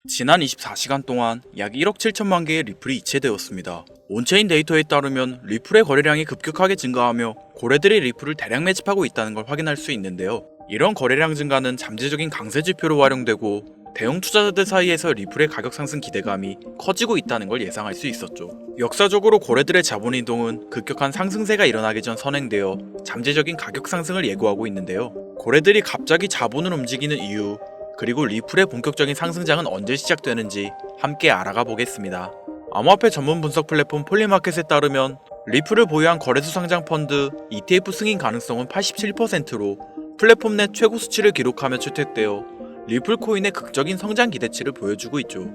지난 24시간 동안 약 1억 7천만 개의 리플이 이체되었습니다. 온체인 데이터에 따르면 리플의 거래량이 급격하게 증가하며 고래들이 리플을 대량 매집하고 있다는 걸 확인할 수 있는데요. 이런 거래량 증가는 잠재적인 강세 지표로 활용되고 대형 투자자들 사이에서 리플의 가격 상승 기대감이 커지고 있다는 걸 예상할 수 있었죠. 역사적으로 고래들의 자본 이동은 급격한 상승세가 일어나기 전 선행되어 잠재적인 가격 상승을 예고하고 있는데요. 고래들이 갑자기 자본을 움직이는 이유, 그리고 리플의 본격적인 상승장은 언제 시작되는지 함께 알아가 보겠습니다. 암호화폐 전문 분석 플랫폼 폴리마켓에 따르면 리플을 보유한 거래소 상장 펀드 ETF 승인 가능성은 87%로 플랫폼 내 최고 수치를 기록하며 채택되어 리플 코인의 극적인 성장 기대치를 보여주고 있죠.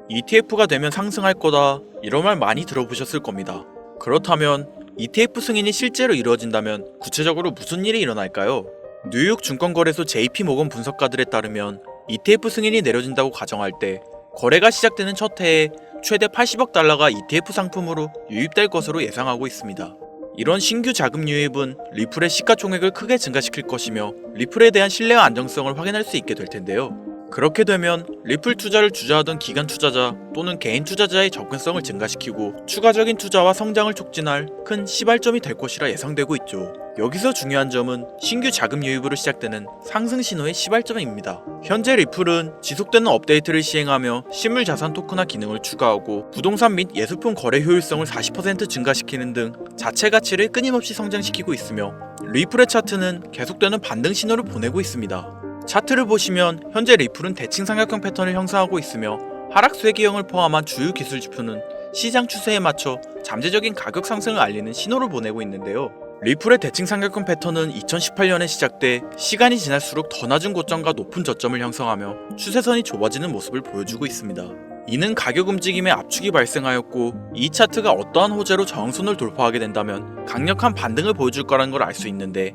ETF가 되면 상승할 거다, 이런 말 많이 들어보셨을 겁니다. 그렇다면 ETF 승인이 실제로 이루어진다면 구체적으로 무슨 일이 일어날까요? 뉴욕 증권거래소 JP모건 분석가들에 따르면 ETF 승인이 내려진다고 가정할 때 거래가 시작되는 첫 해에 최대 80억 달러가 ETF 상품으로 유입될 것으로 예상하고 있습니다. 이런 신규 자금 유입은 리플의 시가총액을 크게 증가시킬 것이며 리플에 대한 신뢰와 안정성을 확인할 수 있게 될 텐데요. 그렇게 되면 리플 투자를 주저하던 기관 투자자 또는 개인 투자자의 접근성을 증가시키고 추가적인 투자와 성장을 촉진할 큰 시발점이 될 것이라 예상되고 있죠. 여기서 중요한 점은 신규 자금 유입으로 시작되는 상승 신호의 시발점입니다. 현재 리플은 지속되는 업데이트를 시행하며 실물자산 토큰화 기능을 추가하고 부동산 및 예술품 거래 효율성을 40% 증가시키는 등 자체 가치를 끊임없이 성장시키고 있으며 리플의 차트는 계속되는 반등 신호를 보내고 있습니다. 차트를 보시면 현재 리플은 대칭 삼각형 패턴을 형성하고 있으며 하락세 기형을 포함한 주요 기술 지표는 시장 추세에 맞춰 잠재적인 가격 상승을 알리는 신호를 보내고 있는데요. 리플의 대칭 삼각형 패턴은 2018년에 시작돼 시간이 지날수록 더 낮은 고점과 높은 저점을 형성하며 추세선이 좁아지는 모습을 보여주고 있습니다. 이는 가격 움직임에 압축이 발생하였고 이 차트가 어떠한 호재로 저항선을 돌파하게 된다면 강력한 반등을 보여줄 거라는 걸 알 수 있는데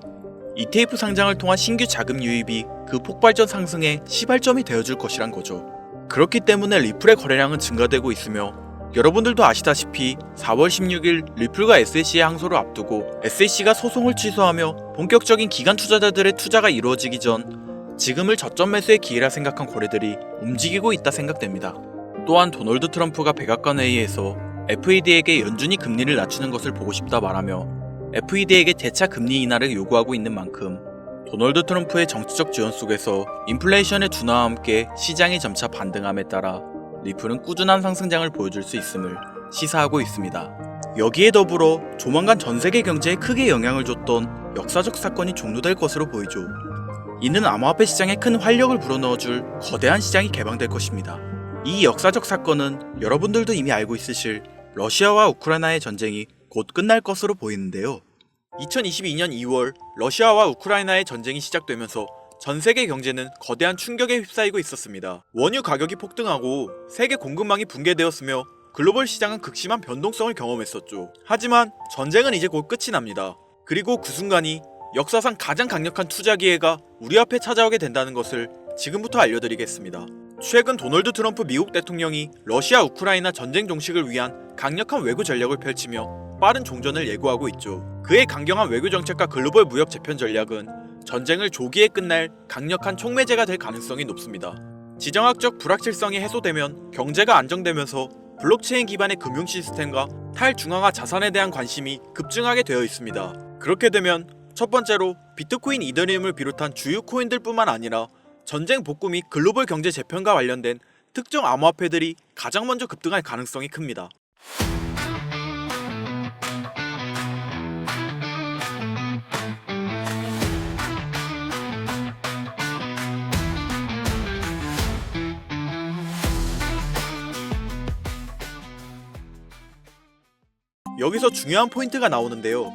ETF 상장을 통한 신규 자금 유입이 그 폭발적 상승의 시발점이 되어줄 것이란 거죠. 그렇기 때문에 리플의 거래량은 증가되고 있으며 여러분들도 아시다시피 4월 16일 리플과 SEC의 항소를 앞두고 SEC가 소송을 취소하며 본격적인 기관 투자자들의 투자가 이루어지기 전 지금을 저점 매수의 기회라 생각한 고래들이 움직이고 있다 생각됩니다. 또한 도널드 트럼프가 백악관 회의에서 FED에게 연준이 금리를 낮추는 것을 보고 싶다 말하며 FED에게 재차 금리 인하를 요구하고 있는 만큼 도널드 트럼프의 정치적 지원 속에서 인플레이션의 둔화와 함께 시장이 점차 반등함에 따라 리플은 꾸준한 상승장을 보여줄 수 있음을 시사하고 있습니다. 여기에 더불어 조만간 전세계 경제에 크게 영향을 줬던 역사적 사건이 종료될 것으로 보이죠. 이는 암호화폐 시장에 큰 활력을 불어넣어줄 거대한 시장이 개방될 것입니다. 이 역사적 사건은 여러분들도 이미 알고 있으실 러시아와 우크라이나의 전쟁이 곧 끝날 것으로 보이는데요. 2022년 2월 러시아와 우크라이나의 전쟁이 시작되면서 전 세계 경제는 거대한 충격에 휩싸이고 있었습니다. 원유 가격이 폭등하고 세계 공급망이 붕괴되었으며 글로벌 시장은 극심한 변동성을 경험했었죠. 하지만 전쟁은 이제 곧 끝이 납니다. 그리고 그 순간이 역사상 가장 강력한 투자 기회가 우리 앞에 찾아오게 된다는 것을 지금부터 알려드리겠습니다. 최근 도널드 트럼프 미국 대통령이 러시아 우크라이나 전쟁 종식을 위한 강력한 외교 전략을 펼치며 빠른 종전을 예고하고 있죠. 그의 강경한 외교 정책과 글로벌 무역 재편 전략은 전쟁을 조기에 끝낼 강력한 촉매제가 될 가능성이 높습니다. 지정학적 불확실성이 해소되면 경제가 안정되면서 블록체인 기반의 금융 시스템과 탈중앙화 자산에 대한 관심이 급증하게 되어 있습니다. 그렇게 되면 첫 번째로 비트코인, 이더리움을 비롯한 주요 코인들뿐만 아니라 전쟁 복구 및 글로벌 경제 재편과 관련된 특정 암호화폐들이 가장 먼저 급등할 가능성이 큽니다. 여기서 중요한 포인트가 나오는데요.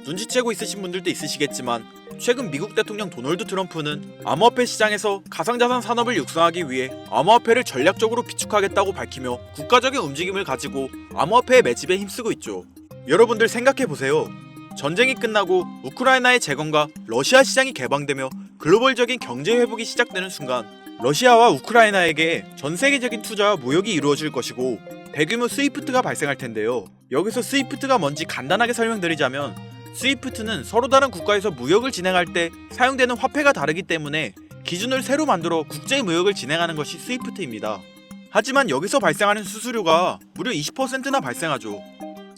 눈치채고 있으신 분들도 있으시겠지만 최근 미국 대통령 도널드 트럼프는 암호화폐 시장에서 가상자산 산업을 육성하기 위해 암호화폐를 전략적으로 비축하겠다고 밝히며 국가적인 움직임을 가지고 암호화폐의 매집에 힘쓰고 있죠. 여러분들 생각해보세요. 전쟁이 끝나고 우크라이나의 재건과 러시아 시장이 개방되며 글로벌적인 경제 회복이 시작되는 순간 러시아와 우크라이나에게 전세계적인 투자와 무역이 이루어질 것이고 대규모 스위프트가 발생할 텐데요. 여기서 스위프트가 뭔지 간단하게 설명드리자면 스위프트는 서로 다른 국가에서 무역을 진행할 때 사용되는 화폐가 다르기 때문에 기준을 새로 만들어 국제 무역을 진행하는 것이 스위프트입니다. 하지만 여기서 발생하는 수수료가 무려 20%나 발생하죠.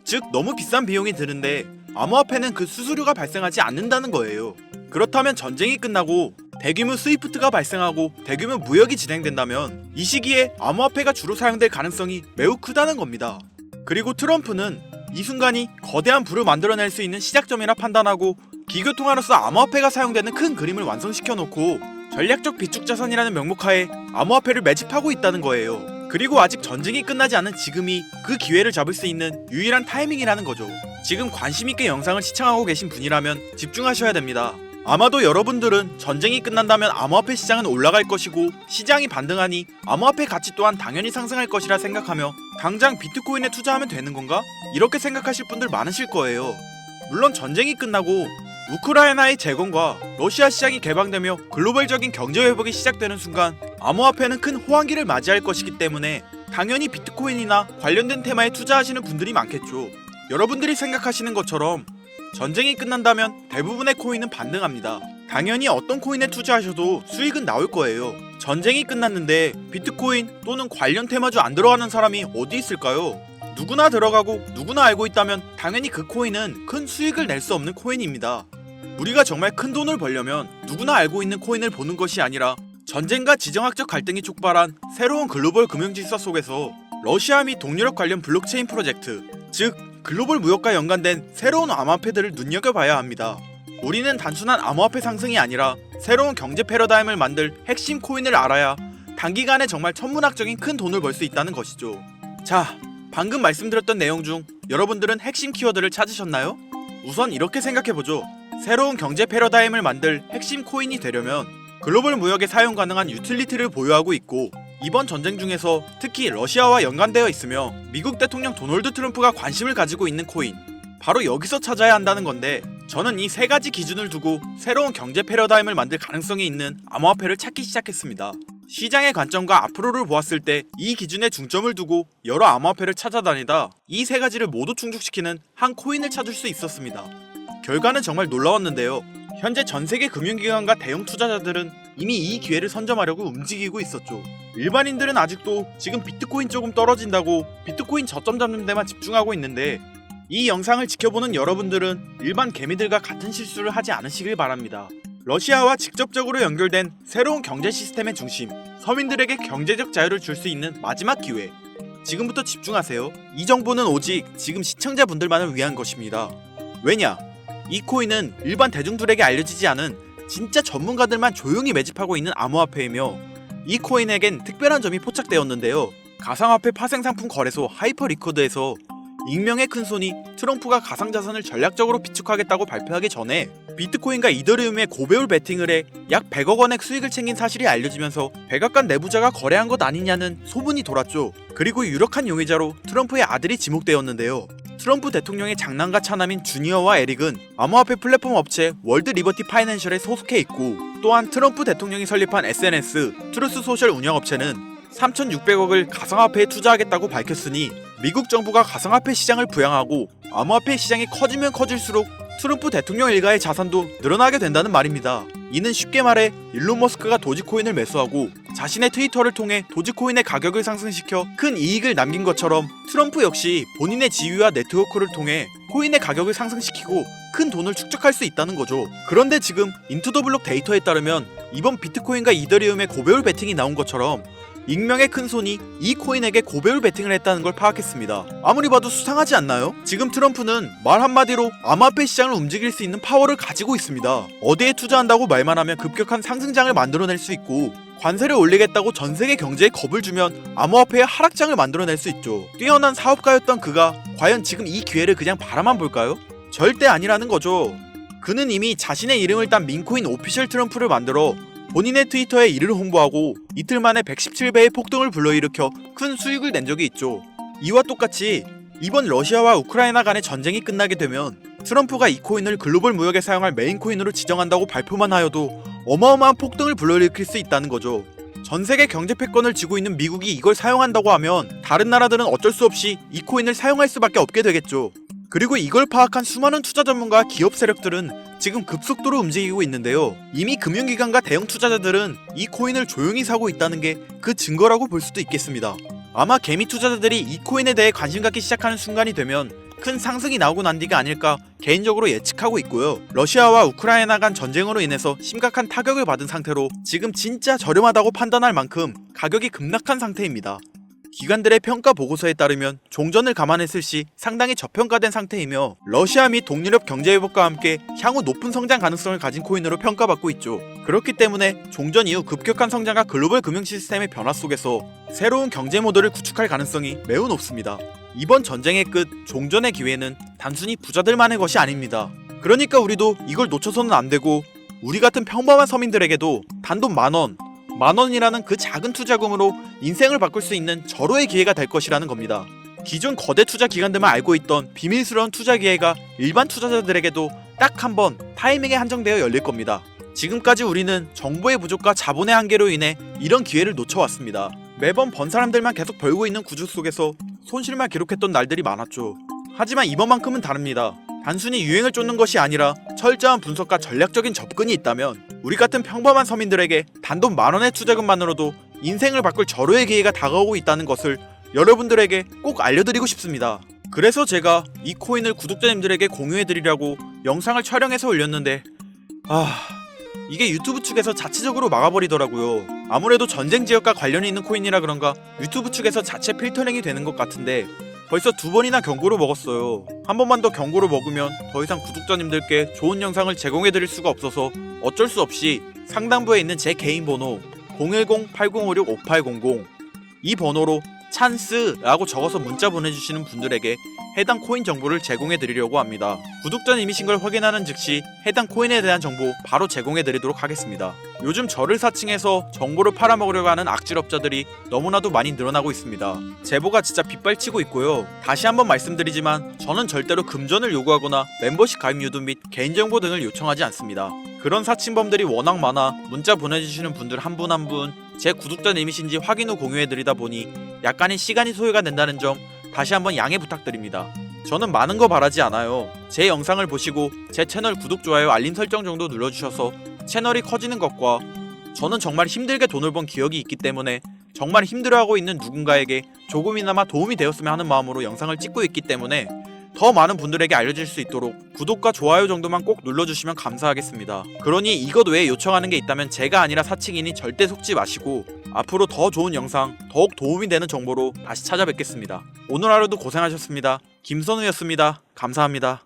즉 너무 비싼 비용이 드는데 암호화폐는 그 수수료가 발생하지 않는다는 거예요. 그렇다면 전쟁이 끝나고 대규모 스위프트가 발생하고 대규모 무역이 진행된다면 이 시기에 암호화폐가 주로 사용될 가능성이 매우 크다는 겁니다. 그리고 트럼프는 이 순간이 거대한 부를 만들어낼 수 있는 시작점이라 판단하고 기교통화로서 암호화폐가 사용되는 큰 그림을 완성시켜 놓고 전략적 비축자산이라는 명목하에 암호화폐를 매집하고 있다는 거예요. 그리고 아직 전쟁이 끝나지 않은 지금이 그 기회를 잡을 수 있는 유일한 타이밍이라는 거죠. 지금 관심있게 영상을 시청하고 계신 분이라면 집중하셔야 됩니다. 아마도 여러분들은 전쟁이 끝난다면 암호화폐 시장은 올라갈 것이고 시장이 반등하니 암호화폐 가치 또한 당연히 상승할 것이라 생각하며 당장 비트코인에 투자하면 되는 건가? 이렇게 생각하실 분들 많으실 거예요. 물론 전쟁이 끝나고 우크라이나의 재건과 러시아 시장이 개방되며 글로벌적인 경제 회복이 시작되는 순간 암호화폐는 큰 호황기를 맞이할 것이기 때문에 당연히 비트코인이나 관련된 테마에 투자하시는 분들이 많겠죠. 여러분들이 생각하시는 것처럼 전쟁이 끝난다면 대부분의 코인은 반등합니다. 당연히 어떤 코인에 투자하셔도 수익은 나올 거예요. 전쟁이 끝났는데 비트코인 또는 관련 테마주 안 들어가는 사람이 어디 있을까요? 누구나 들어가고 누구나 알고 있다면 당연히 그 코인은 큰 수익을 낼 수 없는 코인입니다. 우리가 정말 큰 돈을 벌려면 누구나 알고 있는 코인을 보는 것이 아니라 전쟁과 지정학적 갈등이 촉발한 새로운 글로벌 금융질서 속에서 러시아 및 동유럽 관련 블록체인 프로젝트, 즉 글로벌 무역과 연관된 새로운 암호화폐들을 눈여겨봐야 합니다. 우리는 단순한 암호화폐 상승이 아니라 새로운 경제 패러다임을 만들 핵심 코인을 알아야 단기간에 정말 천문학적인 큰 돈을 벌 수 있다는 것이죠. 자, 방금 말씀드렸던 내용 중 여러분들은 핵심 키워드를 찾으셨나요? 우선 이렇게 생각해보죠. 새로운 경제 패러다임을 만들 핵심 코인이 되려면 글로벌 무역에 사용 가능한 유틸리티를 보유하고 있고 이번 전쟁 중에서 특히 러시아와 연관되어 있으며 미국 대통령 도널드 트럼프가 관심을 가지고 있는 코인, 바로 여기서 찾아야 한다는 건데 저는 이 세 가지 기준을 두고 새로운 경제 패러다임을 만들 가능성이 있는 암호화폐를 찾기 시작했습니다. 시장의 관점과 앞으로를 보았을 때 이 기준에 중점을 두고 여러 암호화폐를 찾아다니다 이 세 가지를 모두 충족시키는 한 코인을 찾을 수 있었습니다. 결과는 정말 놀라웠는데요. 현재 전세계 금융기관과 대형 투자자들은 이미 이 기회를 선점하려고 움직이고 있었죠. 일반인들은 아직도 지금 비트코인 조금 떨어진다고 비트코인 저점 잡는 데만 집중하고 있는데 이 영상을 지켜보는 여러분들은 일반 개미들과 같은 실수를 하지 않으시길 바랍니다. 러시아와 직접적으로 연결된 새로운 경제 시스템의 중심, 서민들에게 경제적 자유를 줄 수 있는 마지막 기회. 지금부터 집중하세요. 이 정보는 오직 지금 시청자분들만을 위한 것입니다. 왜냐? 이 코인은 일반 대중들에게 알려지지 않은 진짜 전문가들만 조용히 매집하고 있는 암호화폐이며 이 코인에겐 특별한 점이 포착되었는데요. 가상화폐 파생상품 거래소 하이퍼리코드에서 익명의 큰손이 트럼프가 가상자산을 전략적으로 비축하겠다고 발표하기 전에 비트코인과 이더리움에 고배율 베팅을 해 약 100억 원의 수익을 챙긴 사실이 알려지면서 백악관 내부자가 거래한 것 아니냐는 소문이 돌았죠. 그리고 유력한 용의자로 트럼프의 아들이 지목되었는데요. 트럼프 대통령의 장남과 차남인 주니어와 에릭은 암호화폐 플랫폼 업체 월드 리버티 파이낸셜에 소속해 있고 또한 트럼프 대통령이 설립한 SNS 트루스 소셜 운영업체는 3,600억을 가상화폐에 투자하겠다고 밝혔으니 미국 정부가 가상화폐 시장을 부양하고 암호화폐 시장이 커지면 커질수록 트럼프 대통령 일가의 자산도 늘어나게 된다는 말입니다. 이는 쉽게 말해 일론 머스크가 도지코인을 매수하고 자신의 트위터를 통해 도지코인의 가격을 상승시켜 큰 이익을 남긴 것처럼 트럼프 역시 본인의 지위와 네트워크를 통해 코인의 가격을 상승시키고 큰 돈을 축적할 수 있다는 거죠. 그런데 지금 인투더블록 데이터에 따르면 이번 비트코인과 이더리움의 고배율 베팅이 나온 것처럼 익명의 큰손이 이 코인에게 고배율 베팅을 했다는 걸 파악했습니다. 아무리 봐도 수상하지 않나요? 지금 트럼프는 말 한마디로 암호화폐 시장을 움직일 수 있는 파워를 가지고 있습니다. 어디에 투자한다고 말만 하면 급격한 상승장을 만들어낼 수 있고 관세를 올리겠다고 전세계 경제에 겁을 주면 암호화폐의 하락장을 만들어낼 수 있죠. 뛰어난 사업가였던 그가 과연 지금 이 기회를 그냥 바라만 볼까요? 절대 아니라는 거죠. 그는 이미 자신의 이름을 딴 민코인 오피셜 트럼프를 만들어 본인의 트위터에 이를 홍보하고 이틀 만에 117배의 폭등을 불러일으켜 큰 수익을 낸 적이 있죠. 이와 똑같이 이번 러시아와 우크라이나 간의 전쟁이 끝나게 되면 트럼프가 이 코인을 글로벌 무역에 사용할 메인 코인으로 지정한다고 발표만 하여도 어마어마한 폭등을 불러일으킬 수 있다는 거죠. 전세계 경제 패권을 쥐고 있는 미국이 이걸 사용한다고 하면 다른 나라들은 어쩔 수 없이 이 코인을 사용할 수밖에 없게 되겠죠. 그리고 이걸 파악한 수많은 투자 전문가와 기업 세력들은 지금 급속도로 움직이고 있는데요. 이미 금융기관과 대형 투자자들은 이 코인을 조용히 사고 있다는 게 그 증거라고 볼 수도 있겠습니다. 아마 개미 투자자들이 이 코인에 대해 관심 갖기 시작하는 순간이 되면 큰 상승이 나오고 난 뒤가 아닐까 개인적으로 예측하고 있고요. 러시아와 우크라이나 간 전쟁으로 인해서 심각한 타격을 받은 상태로 지금 진짜 저렴하다고 판단할 만큼 가격이 급락한 상태입니다. 기관들의 평가 보고서에 따르면 종전을 감안했을 시 상당히 저평가된 상태이며 러시아 및 동유럽 경제회복과 함께 향후 높은 성장 가능성을 가진 코인으로 평가받고 있죠. 그렇기 때문에 종전 이후 급격한 성장과 글로벌 금융 시스템의 변화 속에서 새로운 경제 모델을 구축할 가능성이 매우 높습니다. 이번 전쟁의 끝, 종전의 기회는 단순히 부자들만의 것이 아닙니다. 그러니까 우리도 이걸 놓쳐서는 안 되고 우리 같은 평범한 서민들에게도 단돈 만원이라는 그 작은 투자금으로 인생을 바꿀 수 있는 절호의 기회가 될 것이라는 겁니다. 기존 거대 투자 기관들만 알고 있던 비밀스러운 투자 기회가 일반 투자자들에게도 딱 한 번 타이밍에 한정되어 열릴 겁니다. 지금까지 우리는 정보의 부족과 자본의 한계로 인해 이런 기회를 놓쳐왔습니다. 매번 번 사람들만 계속 벌고 있는 구조 속에서 손실만 기록했던 날들이 많았죠. 하지만 이번만큼은 다릅니다. 단순히 유행을 쫓는 것이 아니라 철저한 분석과 전략적인 접근이 있다면 우리 같은 평범한 서민들에게 단돈 만원의 투자금만으로도 인생을 바꿀 절호의 기회가 다가오고 있다는 것을 여러분들에게 꼭 알려드리고 싶습니다. 그래서 제가 이 코인을 구독자님들에게 공유해드리려고 영상을 촬영해서 올렸는데 이게 유튜브 측에서 자체적으로 막아버리더라고요. 아무래도 전쟁 지역과 관련이 있는 코인이라 그런가 유튜브 측에서 자체 필터링이 되는 것 같은데 벌써 2번이나 경고를 먹었어요. 한 번만 더 경고를 먹으면 더 이상 구독자님들께 좋은 영상을 제공해드릴 수가 없어서 어쩔 수 없이 상단부에 있는 제 개인 번호 010-8056-5800 이 번호로 찬스라고 적어서 문자 보내주시는 분들에게 해당 코인 정보를 제공해드리려고 합니다. 구독자님이신 걸 확인하는 즉시 해당 코인에 대한 정보 바로 제공해드리도록 하겠습니다. 요즘 저를 사칭해서 정보를 팔아먹으려고 하는 악질업자들이 너무나도 많이 늘어나고 있습니다. 제보가 진짜 빗발치고 있고요. 다시 한번 말씀드리지만 저는 절대로 금전을 요구하거나 멤버십 가입 유도 및 개인정보 등을 요청하지 않습니다. 그런 사칭범들이 워낙 많아 문자 보내주시는 분들 한 분 한 분 제 구독자님이신지 확인 후 공유해드리다 보니 약간의 시간이 소요가 된다는 점 다시 한번 양해 부탁드립니다. 저는 많은 거 바라지 않아요. 제 영상을 보시고 제 채널 구독, 좋아요, 알림 설정 정도 눌러주셔서 채널이 커지는 것과 저는 정말 힘들게 돈을 번 기억이 있기 때문에 정말 힘들어하고 있는 누군가에게 조금이나마 도움이 되었으면 하는 마음으로 영상을 찍고 있기 때문에 더 많은 분들에게 알려질 수 있도록 구독과 좋아요 정도만 꼭 눌러주시면 감사하겠습니다. 그러니 이것 외에 요청하는 게 있다면 제가 아니라 사칭이니 절대 속지 마시고 앞으로 더 좋은 영상, 더욱 도움이 되는 정보로 다시 찾아뵙겠습니다. 오늘 하루도 고생하셨습니다. 김선우였습니다. 감사합니다.